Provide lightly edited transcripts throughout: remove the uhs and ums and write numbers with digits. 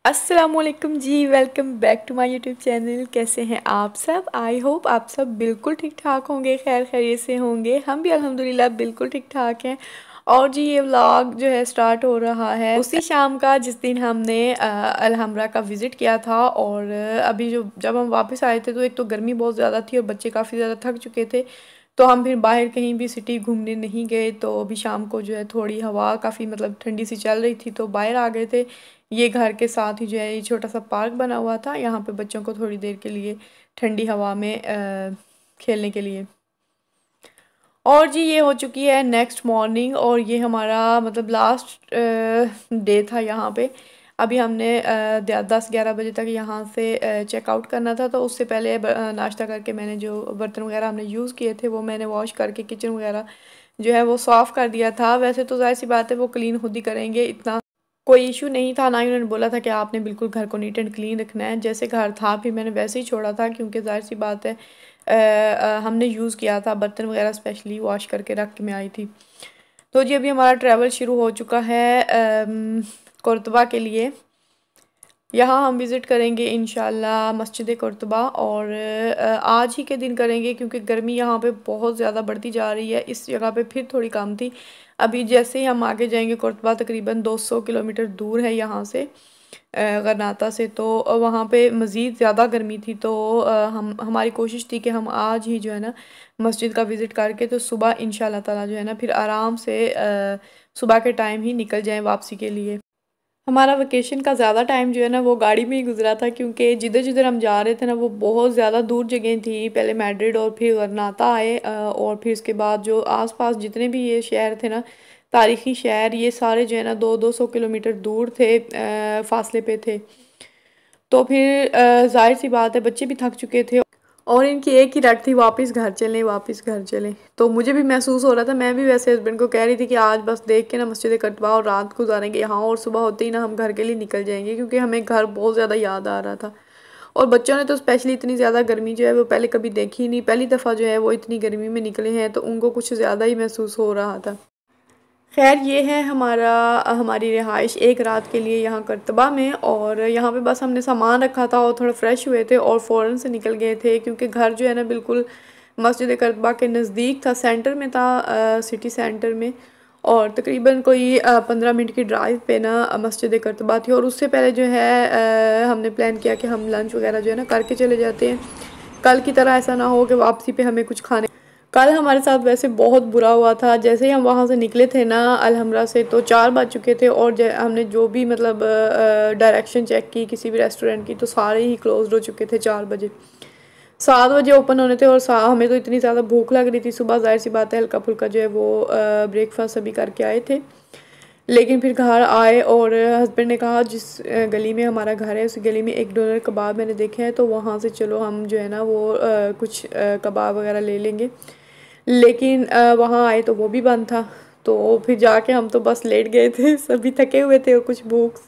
अस्सलामुअलैकुम जी, welcome back to my YouTube channel. कैसे हैं आप सब? आई होप आप सब बिल्कुल ठीक ठाक होंगे, खैर खैरियत से होंगे। हम भी अल्हम्दुलिल्लाह बिल्कुल ठीक ठाक हैं। और जी ये व्लॉग जो है स्टार्ट हो रहा है उसी शाम का जिस दिन हमने अलहमरा का विज़िट किया था। और अभी जब हम वापस आए थे तो एक तो गर्मी बहुत ज़्यादा थी और बच्चे काफ़ी ज़्यादा थक चुके थे, तो हम फिर बाहर कहीं भी सिटी घूमने नहीं गए। तो अभी शाम को जो है थोड़ी हवा काफ़ी मतलब ठंडी सी चल रही थी तो बाहर आ गए थे। ये घर के साथ ही जो है ये छोटा सा पार्क बना हुआ था, यहाँ पे बच्चों को थोड़ी देर के लिए ठंडी हवा में खेलने के लिए। और जी ये हो चुकी है नेक्स्ट मॉर्निंग और ये हमारा मतलब लास्ट डे था यहाँ पे। अभी हमने 10-11 बजे तक यहाँ से चेकआउट करना था, तो उससे पहले नाश्ता करके मैंने जो बर्तन वगैरह हमने यूज़ किए थे वो मैंने वॉश करके किचन वगैरह जो है वो साफ़ कर दिया था। वैसे तो ज़ाहिर सी बात है वो क्लीन खुद ही करेंगे, इतना कोई इशू नहीं था। ना ही उन्होंने बोला था कि आपने बिल्कुल घर को नीट एंड क्लीन रखना है, जैसे घर था फिर मैंने वैसे ही छोड़ा था, क्योंकि ज़ाहिर सी बात है हमने यूज़ किया था बर्तन वगैरह स्पेशली वॉश करके रख के मैं आई थी। तो जी अभी हमारा ट्रैवल शुरू हो चुका है कुर्तबा के लिए। यहाँ हम विज़िट करेंगे इंशाल्लाह मस्जिद कुर्तबा, और आज ही के दिन करेंगे क्योंकि गर्मी यहाँ पे बहुत ज़्यादा बढ़ती जा रही है। इस जगह पे फिर थोड़ी कम थी। अभी जैसे ही हम आगे जाएंगे कुर्तबा तकरीबन 200 किलोमीटर दूर है यहाँ से गरनाता से, तो वहाँ पे मज़ीद ज़्यादा गर्मी थी। तो हमारी कोशिश थी कि हम आज ही जो है ना मस्जिद का विज़िट करके तो सुबह इंशाल्लाह ताला जो है ना फिर आराम से सुबह के टाइम ही निकल जाएं वापसी के लिए। हमारा वेकेशन का ज़्यादा टाइम जो है ना वो गाड़ी में ही गुजरा था, क्योंकि जिधर जिधर हम जा रहे थे ना वो बहुत ज़्यादा दूर जगह थी। पहले मैड्रिड और फिर गरनाता आए, और फिर उसके बाद जो आसपास जितने भी ये शहर थे ना तारीख़ी शहर, ये सारे जो है ना 200 किलोमीटर दूर थे, फासले पे थे। तो फिर जाहिर सी बात है बच्चे भी थक चुके थे और इनकी एक ही रट थी वापस घर चलें वापस घर चलें। तो मुझे भी महसूस हो रहा था, मैं भी वैसे हस्बैंड को कह रही थी कि आज बस देख के ना मस्जिद कटवा और रात गुजारेंगे यहाँ, और सुबह होते ही ना हम घर के लिए निकल जाएंगे, क्योंकि हमें घर बहुत ज़्यादा याद आ रहा था। और बच्चों ने तो स्पेशली इतनी ज़्यादा गर्मी जो है वो पहले कभी देखी ही नहीं, पहली दफ़ा जो है वो इतनी गर्मी में निकले हैं, तो उनको कुछ ज़्यादा ही महसूस हो रहा था। खैर ये है हमारी रिहाइश एक रात के लिए यहाँ करतबा में। और यहाँ पे बस हमने सामान रखा था और थोड़ा फ्रेश हुए थे और फ़ौरन से निकल गए थे, क्योंकि घर जो है ना बिल्कुल मस्जिद करतबा के नज़दीक था, सेंटर में था, सिटी सेंटर में। और तकरीबन कोई 15 मिनट की ड्राइव पे ना मस्जिद करतबा थी। और उससे पहले जो है हमने प्लान किया कि हम लंच वगैरह जो है ना करके चले जाते हैं, कल की तरह ऐसा ना हो कि वापसी पे हमें कुछ खाने। कल हमारे साथ वैसे बहुत बुरा हुआ था। जैसे ही हम वहाँ से निकले थे ना अलहमरा से, तो 4 बज चुके थे, और हमने जो भी मतलब डायरेक्शन चेक की किसी भी रेस्टोरेंट की, तो सारे ही क्लोज्ड हो चुके थे 4 बजे। 7 बजे ओपन होने थे, और हमें तो इतनी ज़्यादा भूख लग रही थी सुबह, जाहिर सी बात है हल्का फुल्का जो है वो ब्रेकफास्ट अभी करके आए थे। लेकिन फिर घर आए और हस्बैंड ने कहा जिस गली में हमारा घर है उस गली में एक डोनर कबाब मैंने देखे हैं, तो वहाँ से चलो हम जो है ना वो कुछ कबाब वगैरह ले लेंगे। लेकिन वहाँ आए तो वो भी बंद था। तो फिर जाके हम तो बस लेट गए थे, सभी थके हुए थे और कुछ भूख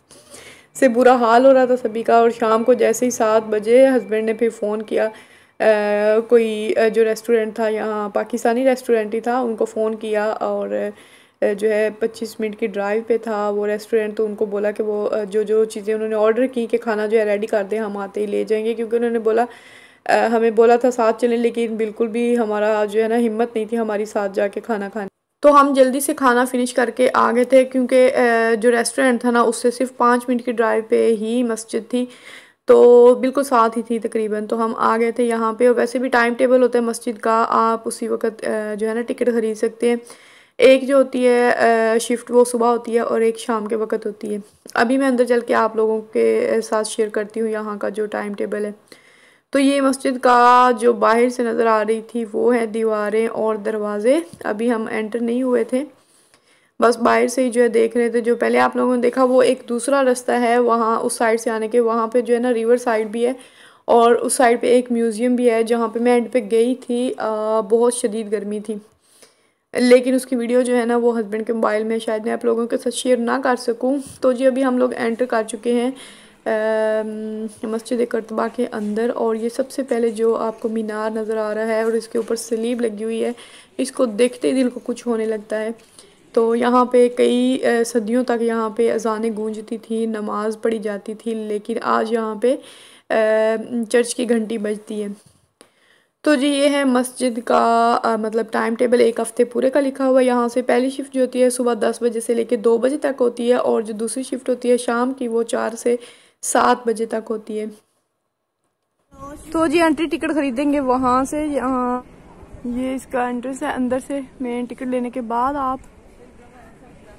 से बुरा हाल हो रहा था सभी का। और शाम को जैसे ही 7 बजे हस्बैंड ने फिर फ़ोन किया, कोई जो रेस्टोरेंट था यहाँ पाकिस्तानी रेस्टोरेंट ही था, उनको फ़ोन किया। और जो है 25 मिनट की ड्राइव पे था वो रेस्टोरेंट, तो उनको बोला कि वो जो जो चीज़ें उन्होंने ऑर्डर की कि खाना जो है रेडी कर दें, हम आते ही ले जाएंगे। क्योंकि उन्होंने बोला हमें बोला था साथ चलें, लेकिन बिल्कुल भी हमारा जो है ना हिम्मत नहीं थी हमारी साथ जाके खाना खाने। तो हम जल्दी से खाना फिनिश करके आ गए थे, क्योंकि जो रेस्टोरेंट था ना उससे सिर्फ 5 मिनट की ड्राइव पे ही मस्जिद थी, तो बिल्कुल साथ ही थी तकरीबन। तो हम आ गए थे यहाँ पे। और वैसे भी टाइम टेबल होता है मस्जिद का, आप उसी वक्त जो है ना टिकट ख़रीद सकते हैं। एक जो होती है शिफ्ट वो सुबह होती है और एक शाम के वक्त होती है। अभी मैं अंदर चल के आप लोगों के साथ शेयर करती हूँ यहाँ का जो टाइम टेबल है। तो ये मस्जिद का जो बाहर से नज़र आ रही थी वो है दीवारें और दरवाज़े। अभी हम एंटर नहीं हुए थे, बस बाहर से ही जो है देख रहे थे। जो पहले आप लोगों ने देखा वो एक दूसरा रास्ता है, वहाँ उस साइड से आने के, वहाँ पे जो है ना रिवर साइड भी है, और उस साइड पे एक म्यूज़ियम भी है जहाँ पे मैं एंड पे गई थी। बहुत शदीद गर्मी थी, लेकिन उसकी वीडियो जो है ना वो हस्बैंड के मोबाइल में, शायद मैं आप लोगों के साथ शेयर ना कर सकूं। तो जी अभी हम लोग एंटर कर चुके हैं मस्जिद करतबा के अंदर। और ये सबसे पहले जो आपको मीनार नज़र आ रहा है और इसके ऊपर सलीब लगी हुई है, इसको देखते ही दिल को कुछ होने लगता है। तो यहाँ पे कई सदियों तक यहाँ पे अज़ानें गूंजती थी, नमाज़ पढ़ी जाती थी, लेकिन आज यहाँ पे चर्च की घंटी बजती है। तो जी ये है मस्जिद का मतलब टाइम टेबल एक हफ़्ते पूरे का लिखा हुआ है। यहाँ से पहली शिफ्ट जो होती है सुबह 10 बजे से लेकर 2 बजे तक होती है, और जो दूसरी शिफ्ट होती है शाम की वो 4 से 7 बजे तक होती है। तो जी एंट्री टिकट खरीदेंगे वहाँ से, यहाँ ये इसका एंट्रेंस है। अंदर से मेन टिकट लेने के बाद आप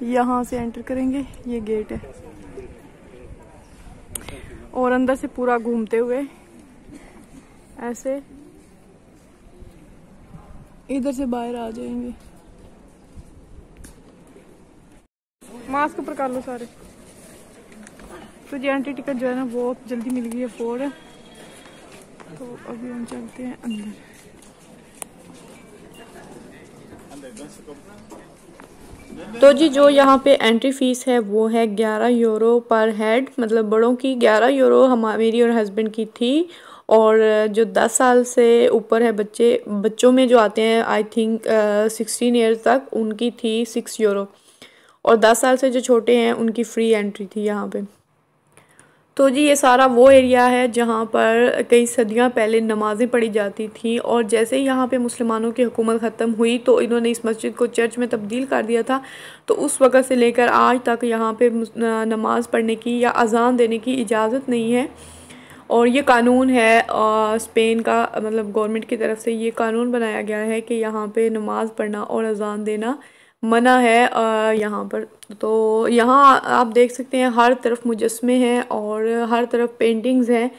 यहाँ से एंटर करेंगे, ये गेट है, और अंदर से पूरा घूमते हुए ऐसे इधर से बाहर आ जाएंगे। मास्क ऊपर कर लो सारे। तो जी एंट्री टिकट जो है ना वो जल्दी मिल गई है, 4 है। तो अभी हम चलते हैं अंदर। तो जी जो यहाँ पे एंट्री फ़ीस है वो है 11 यूरो पर हेड, मतलब बड़ों की 11 यूरो मेरी और हस्बैंड की थी, और जो 10 साल से ऊपर है बच्चों में जो आते हैं आई थिंक 16 ईयर्स तक, उनकी थी 6 यूरो, और 10 साल से जो छोटे हैं उनकी फ्री एंट्री थी यहाँ पे। तो जी ये सारा वो एरिया है जहाँ पर कई सदियाँ पहले नमाज़ें पढ़ी जाती थी, और जैसे ही यहाँ पे मुसलमानों की हुकूमत ख़त्म हुई तो इन्होंने इस मस्जिद को चर्च में तब्दील कर दिया था। तो उस वक़्त से लेकर आज तक यहाँ पे नमाज़ पढ़ने की या अज़ान देने की इजाज़त नहीं है, और ये कानून है स्पेन का, मतलब गवर्नमेंट की तरफ से ये कानून बनाया गया है कि यहाँ पे नमाज़ पढ़ना और अज़ान देना मना है यहाँ पर। तो यहाँ आप देख सकते हैं हर तरफ मुजस्मे हैं और हर तरफ पेंटिंग्स हैं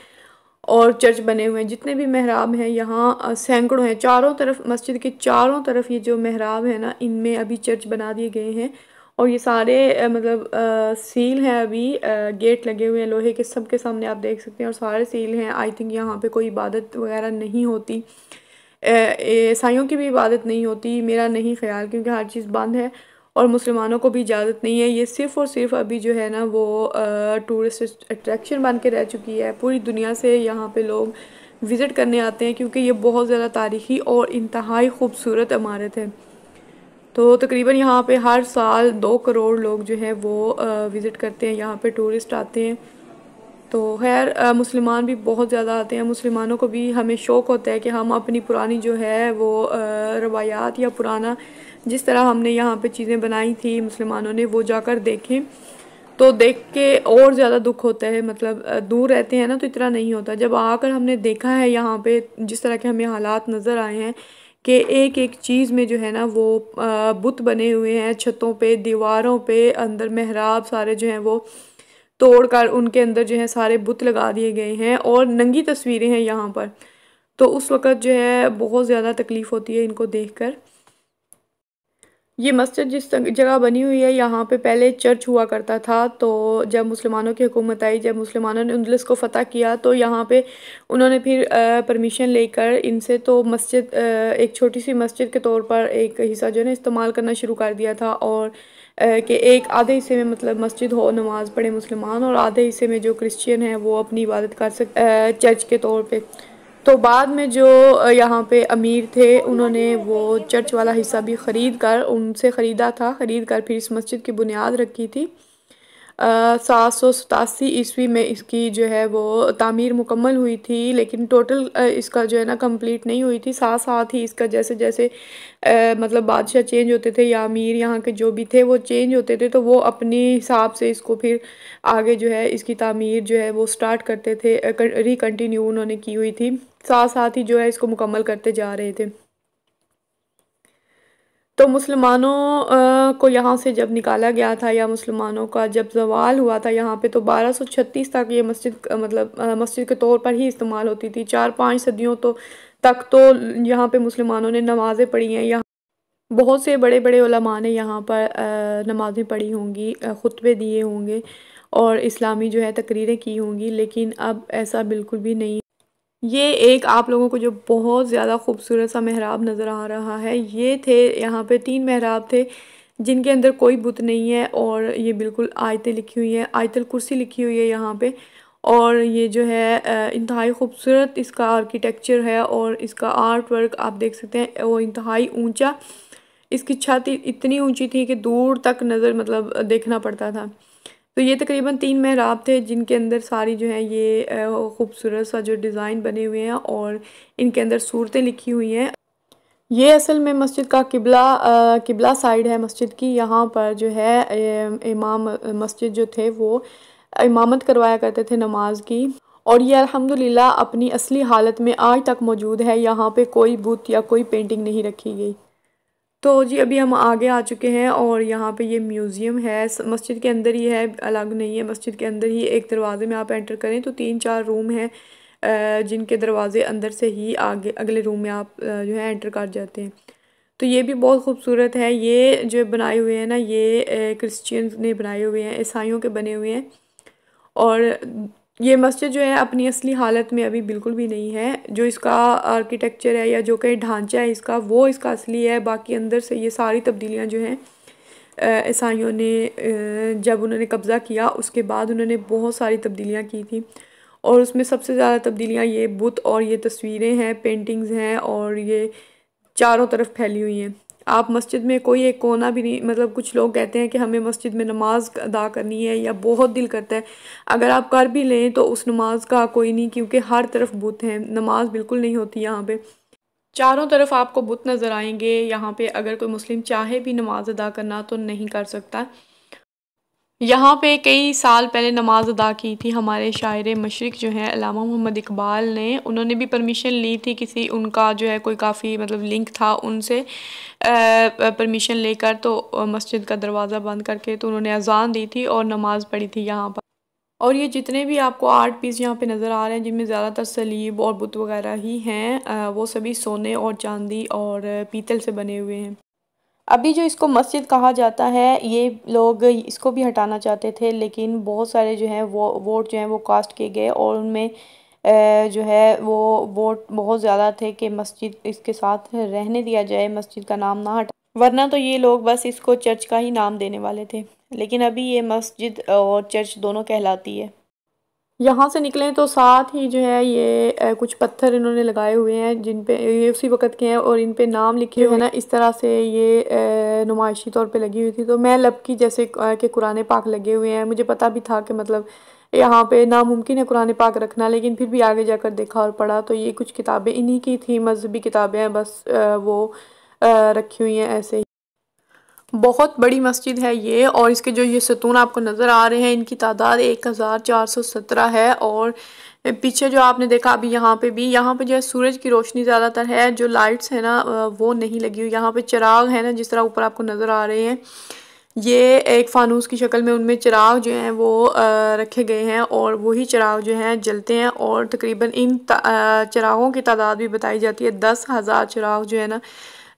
और चर्च बने हुए हैं। जितने भी मेहराब हैं यहाँ सैकड़ों हैं, चारों तरफ मस्जिद के चारों तरफ ये जो मेहराब है ना, इनमें अभी चर्च बना दिए गए हैं, और ये सारे मतलब सील हैं, अभी गेट लगे हुए हैं लोहे के, सबके सामने आप देख सकते हैं, और सारे सील हैं। आई थिंक यहाँ पे कोई इबादत वगैरह नहीं होती, ईसाइयों की भी इबादत नहीं होती, मेरा नहीं ख्याल, क्योंकि हर चीज़ बंद है और मुसलमानों को भी इजाज़त नहीं है। ये सिर्फ़ और सिर्फ अभी जो है ना वो टूरिस्ट अट्रैक्शन बन के रह चुकी है। पूरी दुनिया से यहाँ पे लोग विज़िट करने आते हैं, क्योंकि ये बहुत ज़्यादा तारीख़ी और इंतहाई ख़ूबसूरत इमारत है। तो तकरीबन यहाँ पे हर साल 2 करोड़ लोग जो है वो विज़िट करते हैं, यहाँ पे टूरिस्ट आते हैं। तो खैर मुसलमान भी बहुत ज़्यादा आते हैं। मुसलमानों को भी हमें शौक़ होता है कि हम अपनी पुरानी जो है वो रवायात या पुराना जिस तरह हमने यहाँ पे चीज़ें बनाई थी मुसलमानों ने, वो जाकर देखें। तो देख के और ज़्यादा दुख होता है, मतलब दूर रहते हैं ना तो इतना नहीं होता। जब आकर हमने देखा है यहाँ पे जिस तरह के हमें हालात नज़र आए हैं कि एक एक चीज़ में जो है ना वो बुत बने हुए हैं, छतों पे, दीवारों पे, अंदर मेहराब सारे जो हैं वो तोड़कर उनके अंदर जो है सारे बुत लगा दिए गए हैं, और नंगी तस्वीरें हैं यहाँ पर। तो उस वक़्त जो है बहुत ज़्यादा तकलीफ़ होती है इनको देखकर। ये मस्जिद जिस जगह बनी हुई है यहाँ पे पहले चर्च हुआ करता था। तो जब मुसलमानों की हुकूमत आई, जब मुसलमानों ने अंदलस को फ़तह किया, तो यहाँ पे उन्होंने फिर परमिशन लेकर इनसे तो मस्जिद एक छोटी सी मस्जिद के तौर पर एक हिस्सा जो है ना इस्तेमाल करना शुरू कर दिया था, और कि एक आधे हिस्से में मतलब मस्जिद हो, नमाज़ पढ़े मुसलमान, और आधे हिस्से में जो क्रिश्चियन है वो अपनी इबादत कर सकते चर्च के तौर पर। तो बाद में जो यहाँ पे अमीर थे उन्होंने वो चर्च वाला हिस्सा भी ख़रीद कर फिर इस मस्जिद की बुनियाद रखी थी। 787 ईस्वी में इसकी जो है वो तामीर मुकम्मल हुई थी, लेकिन टोटल इसका जो है ना कंप्लीट नहीं हुई थी। साथ साथ ही इसका जैसे जैसे मतलब बादशाह चेंज होते थे या अमीर यहाँ के जो भी थे वो चेंज होते थे, तो वो अपने हिसाब से इसको फिर आगे जो है इसकी तामीर जो है वो स्टार्ट करते थे, रिकंटिन्यू उन्होंने की हुई थी, साथ साथ ही जो है इसको मुकम्मल करते जा रहे थे। तो मुसलमानों को यहाँ से जब निकाला गया था, या मुसलमानों का जब ज़वाल हुआ था यहाँ पे, तो 1236 तक ये मस्जिद मतलब मस्जिद के तौर पर ही इस्तेमाल होती थी। 4-5 सदियों तक तो यहाँ पे मुसलमानों ने नमाज़ें पढ़ी हैं। यहाँ बहुत से बड़े बड़े उलमा ने यहाँ पर नमाज़ें पढ़ी होंगी, खुतबे दिए होंगे, और इस्लामी जो है तकरीरें की होंगी, लेकिन अब ऐसा बिल्कुल भी नहीं। ये एक आप लोगों को जो बहुत ज़्यादा खूबसूरत सा मेहराब नज़र आ रहा है, ये थे यहाँ पे 3 मेहराब थे जिनके अंदर कोई बुत नहीं है, और ये बिल्कुल आयतें लिखी हुई हैं, आयतल कुर्सी लिखी हुई है यहाँ पे। और ये जो है इंतहाई खूबसूरत इसका आर्किटेक्चर है, और इसका आर्ट वर्क आप देख सकते हैं, वो इंतहाई ऊंचा इसकी छत इतनी ऊंची थी कि दूर तक नज़र मतलब देखना पड़ता था। तो ये तकरीबन 3 मेहराब थे जिनके अंदर सारी जो है ये खूबसूरत सा जो डिज़ाइन बने हुए हैं और इनके अंदर सूरतें लिखी हुई हैं। ये असल में मस्जिद का किबला साइड है मस्जिद की। यहाँ पर जो है इमाम मस्जिद जो थे वो इमामत करवाया करते थे नमाज की, और ये अल्हम्दुलिल्लाह अपनी असली हालत में आज तक मौजूद है। यहाँ पे कोई बुत या कोई पेंटिंग नहीं रखी गई। तो जी अभी हम आगे आ चुके हैं और यहाँ पे ये म्यूज़ियम है, मस्जिद के अंदर ही है, अलग नहीं है। मस्जिद के अंदर ही एक दरवाजे में आप एंटर करें तो 3-4 रूम हैं जिनके दरवाजे अंदर से ही आगे अगले रूम में आप जो है एंटर कर जाते हैं। तो ये भी बहुत खूबसूरत है। ये जो बनाए हुए हैं ना, ये क्रिश्चियंस ने बनाए हुए हैं, ईसाइयों के बने हुए हैं। और ये मस्जिद जो है अपनी असली हालत में अभी बिल्कुल भी नहीं है। जो इसका आर्किटेक्चर है या जो कहीं ढांचा है इसका, वो इसका असली है। बाकी अंदर से ये सारी तब्दीलियाँ जो हैं ईसाइयों ने जब उन्होंने कब्ज़ा किया उसके बाद उन्होंने बहुत सारी तब्दीलियाँ की थी, और उसमें सबसे ज़्यादा तब्दीलियाँ ये बुत और ये तस्वीरें हैं, पेंटिंग्स हैं, और ये चारों तरफ फैली हुई हैं। आप मस्जिद में कोई एक कोना भी नहीं, मतलब कुछ लोग कहते हैं कि हमें मस्जिद में नमाज अदा करनी है या बहुत दिल करता है, अगर आप कर भी लें तो उस नमाज का कोई नहीं, क्योंकि हर तरफ बुत हैं, नमाज बिल्कुल नहीं होती यहाँ पे। चारों तरफ आपको बुत नज़र आएंगे। यहाँ पे अगर कोई मुस्लिम चाहे भी नमाज अदा करना तो नहीं कर सकता। यहाँ पे कई साल पहले नमाज अदा की थी हमारे शायर मशरिक़ जो हैं अल्लामा मोहम्मद इकबाल ने। उन्होंने भी परमिशन ली थी किसी, उनका जो है कोई काफ़ी मतलब लिंक था उनसे, परमिशन लेकर तो मस्जिद का दरवाज़ा बंद करके तो उन्होंने अजान दी थी और नमाज़ पढ़ी थी यहाँ पर। और ये जितने भी आपको आर्ट पीस यहाँ पे नज़र आ रहे हैं जिनमें ज़्यादातर सलीब और बुत वगैरह ही हैं, वो सभी सोने और चांदी और पीतल से बने हुए हैं। अभी जो इसको मस्जिद कहा जाता है, ये लोग इसको भी हटाना चाहते थे, लेकिन बहुत सारे जो हैं वो वोट जो हैं वो कास्ट किए गए और उनमें जो है वो वोट बहुत ज़्यादा थे कि मस्जिद इसके साथ रहने दिया जाए, मस्जिद का नाम ना हटा, वरना तो ये लोग बस इसको चर्च का ही नाम देने वाले थे। लेकिन अभी ये मस्जिद और चर्च दोनों कहलाती है। यहाँ से निकलें तो साथ ही जो है ये कुछ पत्थर इन्होंने लगाए हुए हैं जिन पे ये उसी वक़्त के हैं और इन पे नाम लिखे हुए हैं ना, इस तरह से ये नुमाइशी तौर पे लगी हुई थी। तो मैं लबकी जैसे कि कुरान पाक लगे हुए हैं, मुझे पता भी था कि मतलब यहाँ पे नामुमकिन है कुरान पाक रखना, लेकिन फिर भी आगे जाकर देखा और पढ़ा तो ये कुछ किताबें इन्हीं की थी, मजहबी किताबें हैं, बस वो रखी हुई हैं ऐसे ही। बहुत बड़ी मस्जिद है ये, और इसके जो ये सतून आपको नज़र आ रहे हैं इनकी तादाद 1417 है। और पीछे जो आपने देखा अभी यहाँ पे जो है सूरज की रोशनी ज़्यादातर है, जो लाइट्स है ना वो नहीं लगी हुई। यहाँ पे चिराग है ना, जिस तरह ऊपर आपको नज़र आ रहे हैं, ये एक फ़ानूस की शक्ल में उनमें चिराग जो हैं वो रखे गए हैं और वही चिराग जो हैं जलते हैं। और तकरीबन इन चिरागों की तादाद भी बताई जाती है, 10,000 चिराग जो है ना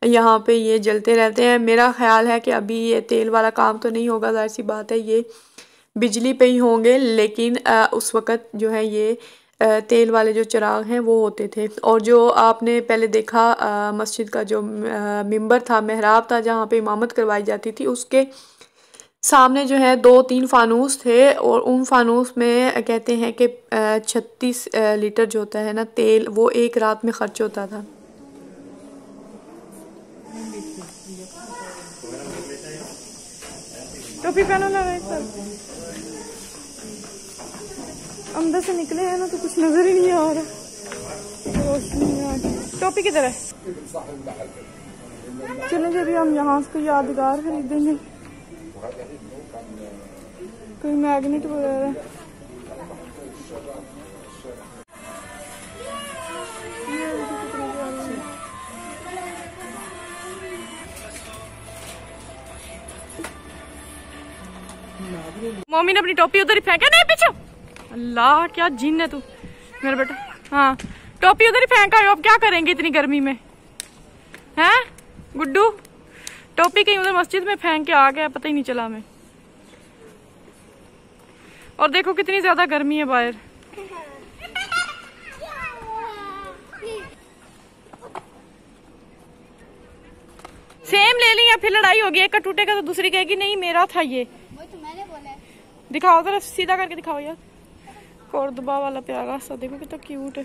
यहाँ पे ये जलते रहते हैं। मेरा ख्याल है कि अभी ये तेल वाला काम तो नहीं होगा, जाहिर सी बात है ये बिजली पे ही होंगे, लेकिन उस वक़्त जो है ये तेल वाले जो चिराग हैं वो होते थे। और जो आपने पहले देखा मस्जिद का जो मिंबर था, मेहराब था जहाँ पे इमामत करवाई जाती थी, उसके सामने जो है 2-3 फानूस थे और उन फानूस में कहते हैं कि 36 लीटर जो होता है ना तेल, वो एक रात में खर्च होता था। टोपी पहनो ना सर, अंदर से निकले हैं ना तो कुछ नजर ही नहीं आ रहा, रोशनी में। टोपी किधर है? चलो जब हम यहाँ से कोई यादगार खरीदेंगे, कोई मैग्नेट वगैरह। मम्मी ने अपनी टोपी उधर ही फेंका, नहीं पीछे। अल्लाह क्या जिन है तू मेरा बेटा। हाँ टोपी उधर ही फेंक आयो, अब क्या करेंगे इतनी गर्मी में, हैं गुड्डू? टोपी कहीं उधर मस्जिद में फेंक के आ गया, पता ही नहीं चला हमें। और देखो कितनी ज्यादा गर्मी है बाहर। सेम ले लिया, फिर लड़ाई होगी, एक का टूटेगा तो दूसरी कहेगी नहीं मेरा था ये। तो मैंने बोला। दिखाओ जरा, सीधा करके दिखाओ यार। कोर्दबा वाला प्यारा सा देखो कितना क्यूट है।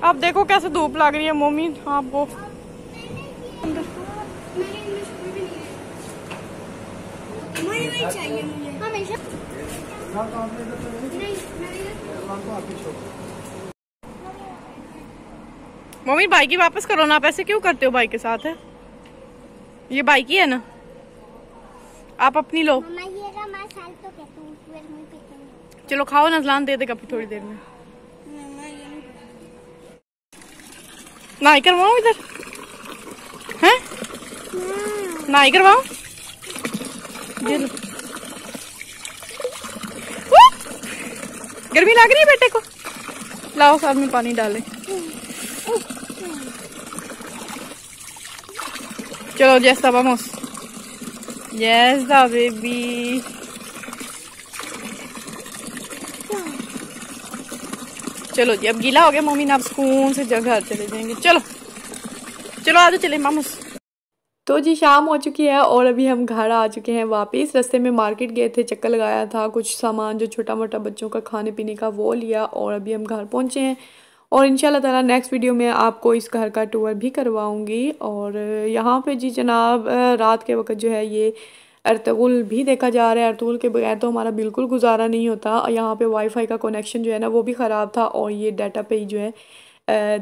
अब देखो कैसे धूप लग रही है मोमी आपको। चाहिए मुझे हमेशा। मम्मी भाई की वापस करो ना, आप ऐसे क्यों करते हो भाई के साथ है? ये भाई की है ना, आप अपनी लो। चलो खाओ, नजलान दे देगा फिर थोड़ी देर में। नाई करवाओ इधर हैं, नाई करवाओ। गर्मी लग रही है बेटे को, लाओ साथ में पानी डाले। चलो जैसा vamos, yes बेबी। चलो जी अब गीला हो गया मम्मी ना, आप सुकून से घर चले जाएंगे। चलो चलो आ जाओ, चले मामूस। तो जी शाम हो चुकी है और अभी हम घर आ चुके हैं वापस। रास्ते में मार्केट गए थे, चक्कर लगाया था, कुछ सामान जो छोटा मोटा बच्चों का खाने पीने का वो लिया और अभी हम घर पहुंचे हैं। और इंशाल्लाह ताला नेक्स्ट वीडियो में आपको इस घर का टूर भी करवाऊंगी। और यहाँ पे जी जनाब रात के वक्त जो है ये अर्तुगरुल भी देखा जा रहा है। अर्तुगरुल के बगैर तो हमारा बिल्कुल गुजारा नहीं होता। यहाँ पे वाईफाई का कनेक्शन जो है ना वो भी ख़राब था और ये डाटा पे ही जो है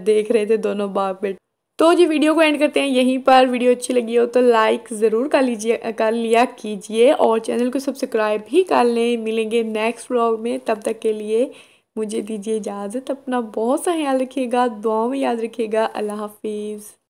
देख रहे थे दोनों बाप बेटे। तो जी वीडियो को एंड करते हैं यहीं पर। वीडियो अच्छी लगी हो तो लाइक ज़रूर कर लिया कीजिए और चैनल को सब्सक्राइब भी कर लें। मिलेंगे नेक्स्ट व्लॉग में, तब तक के लिए मुझे दीजिए इजाज़त। अपना बहुत सा ख्याल रखिएगा, दुआओं में याद रखिएगा। अल्लाह हाफिज़।